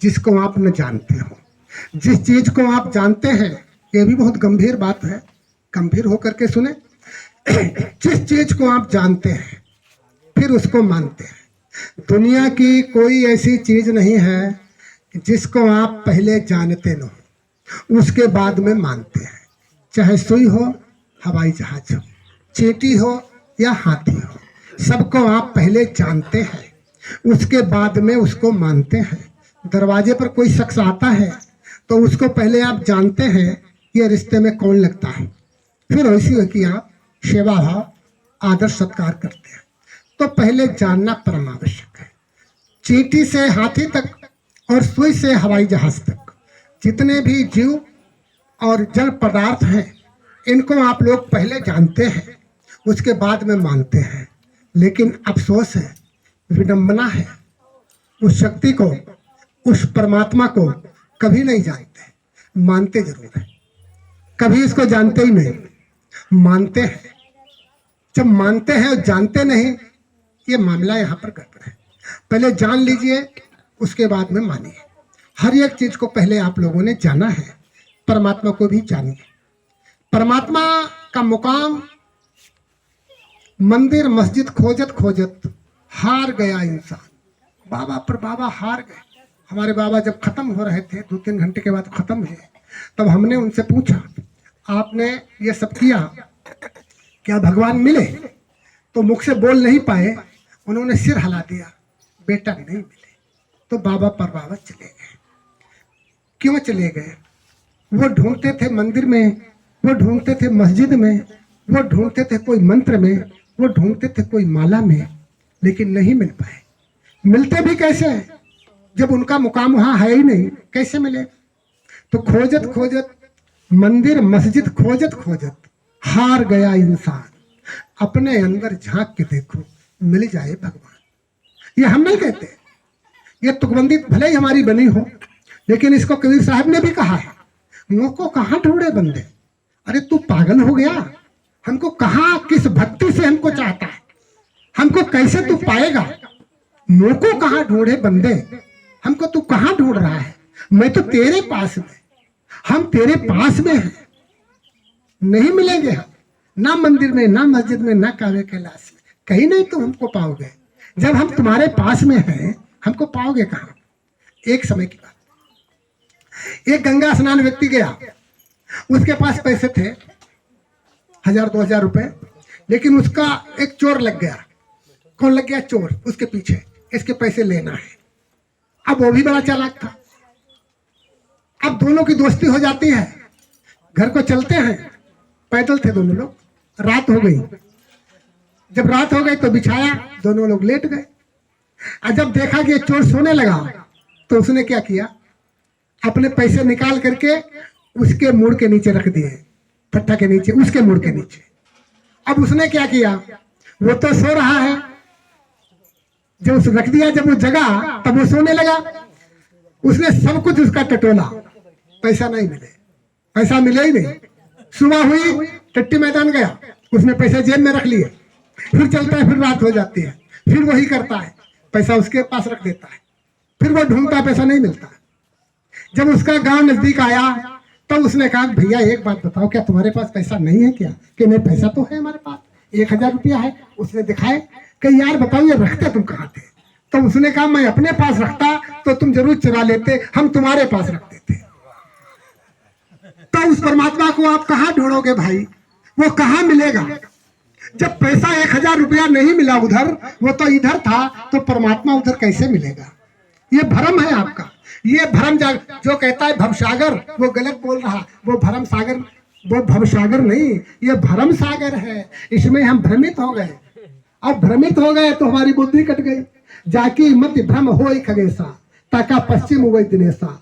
जिसको आप न जानते हो। जिस चीज को आप जानते हैं, ये भी बहुत गंभीर बात है, गंभीर होकर के सुने। जिस चीज को आप जानते हैं फिर उसको मानते हैं। दुनिया की कोई ऐसी चीज नहीं है जिसको आप पहले जानते न हो उसके बाद में मानते हैं। चाहे सुई हो, हवाई जहाज हो, चींटी हो या हाथी हो, सबको आप पहले जानते हैं, उसके बाद में उसको मानते हैं। दरवाजे पर कोई शख्स आता है तो उसको पहले आप जानते हैं ये रिश्ते में कौन लगता है, फिर वैसी हो कि आप सेवा भाव आदर सत्कार करते हैं। तो पहले जानना परम आवश्यक है। चींटी से हाथी तक और सुई से हवाई जहाज तक जितने भी जीव और जल पदार्थ हैं, इनको आप लोग पहले जानते हैं, उसके बाद में मानते हैं। लेकिन अफसोस है, विडंबना है, उस शक्ति को, उस परमात्मा को कभी नहीं जानते। मानते जरूर है, कभी इसको जानते ही नहीं, मानते हैं। जब मानते हैं और जानते नहीं, ये मामला यहाँ पर गड़बड़ है। पहले जान लीजिए, उसके बाद में मानिए। हर एक चीज को पहले आप लोगों ने जाना है, परमात्मा को भी जानिए। परमात्मा का मुकाम मंदिर मस्जिद खोजत खोजत हार गया इंसान। बाबा पर बाबा हार गए। हमारे बाबा जब खत्म हो रहे थे, 2-3 घंटे के बाद खत्म हुए, तब हमने उनसे पूछा, आपने ये सब किया, क्या भगवान मिले? तो मुख से बोल नहीं पाए, उन्होंने सिर हिला दिया, बेटा नहीं मिले। तो बाबा पर बाबा चले गए। क्यों चले गए? वो ढूंढते थे मंदिर में, वो ढूंढते थे मस्जिद में, वो ढूंढते थे कोई मंत्र में, वो ढूंढते थे कोई माला में, लेकिन नहीं मिल पाए। मिलते भी कैसे हैं जब उनका मुकाम वहां है ही नहीं, कैसे मिले? तो खोजत खोजत मंदिर मस्जिद खोजत खोजत हार गया इंसान। अपने अंदर झांक के देखो, मिल जाए भगवान। ये हम नहीं कहते, ये तुकबंदी भले ही हमारी बनी हो, लेकिन इसको कबीर साहब ने भी कहा है, मुंह को कहाँ ढूंढे बंदे। अरे तू पागल हो गया? हमको कहाँ, किस भक्ति से हमको चाहता है, हमको कैसे तू पाएगा? मुंह को कहाँ ढूंढे बंदे, हमको तू कहाँ ढूंढ रहा है? मैं तो तेरे पास में, हम तेरे पास में हैं। नहीं मिलेंगे हम, ना मंदिर में, ना मस्जिद में, ना कावे कैलाश में, कहीं नहीं तुम हमको पाओगे। जब हम तुम्हारे पास में हैं, हमको पाओगे कहाँ? एक समय की बात, एक गंगा स्नान व्यक्ति गया, उसके पास पैसे थे 1000-2000 रुपए, लेकिन उसका एक चोर लग गया। कौन लग गया? चोर। उसके पीछे इसके पैसे लेना है। अब वो भी बड़ा चालाक था। अब दोनों की दोस्ती हो जाती है, घर को चलते हैं, पैदल थे दोनों लोग। रात हो गई, जब रात हो गई तो बिछाया, दोनों लोग लेट गए। और जब देखा कि ये चोर सोने लगा, तो उसने क्या किया, अपने पैसे निकाल करके उसके मुड़ के नीचे रख दिए, फट्टा के नीचे, उसके मुड़ के नीचे। अब उसने क्या किया, वो तो सो रहा है, जब उस रख दिया, जब वो जगा तब वो सोने लगा। उसने सब कुछ उसका टटोला, पैसा नहीं मिले, पैसा मिले ही नहीं। सुबह हुई, टट्टी मैदान गया, उसने पैसे जेब में रख लिए, फिर चलता है, फिर रात हो जाती है, फिर वही करता है, पैसा उसके पास रख देता है, फिर वो ढूंढता, पैसा नहीं मिलता। जब उसका गांव नजदीक आया तो उसने कहा, भैया एक बात बताओ, क्या तुम्हारे पास पैसा नहीं है क्या? कि नहीं, पैसा तो है हमारे पास, 1000 रुपया है। उसने दिखाए कि यार बताओ, ये रखते तुम कहाँ थे? तो उसने कहा, मैं अपने पास रखता तो तुम जरूर चुरा लेते, हम तुम्हारे पास रखते थे। तो उस परमात्मा को आप कहाँ ढूंढोगे भाई? वो कहाँ मिलेगा? जब पैसा 1000 रुपया नहीं मिला उधर, वो तो इधर था, तो परमात्मा उधर कैसे मिलेगा? ये भ्रम है आपका। ये भ्रम जो कहता है भवसागर, वो गलत बोल रहा। वो भ्रम सागर, वो भवसागर नहीं, ये भ्रम सागर है। इसमें हम भ्रमित हो गए। अब भ्रमित हो गए तो हमारी बुद्धि कट गई। जाकी मत भ्रम होई खगेसा, ताका पश्चिम वै दिनेसा।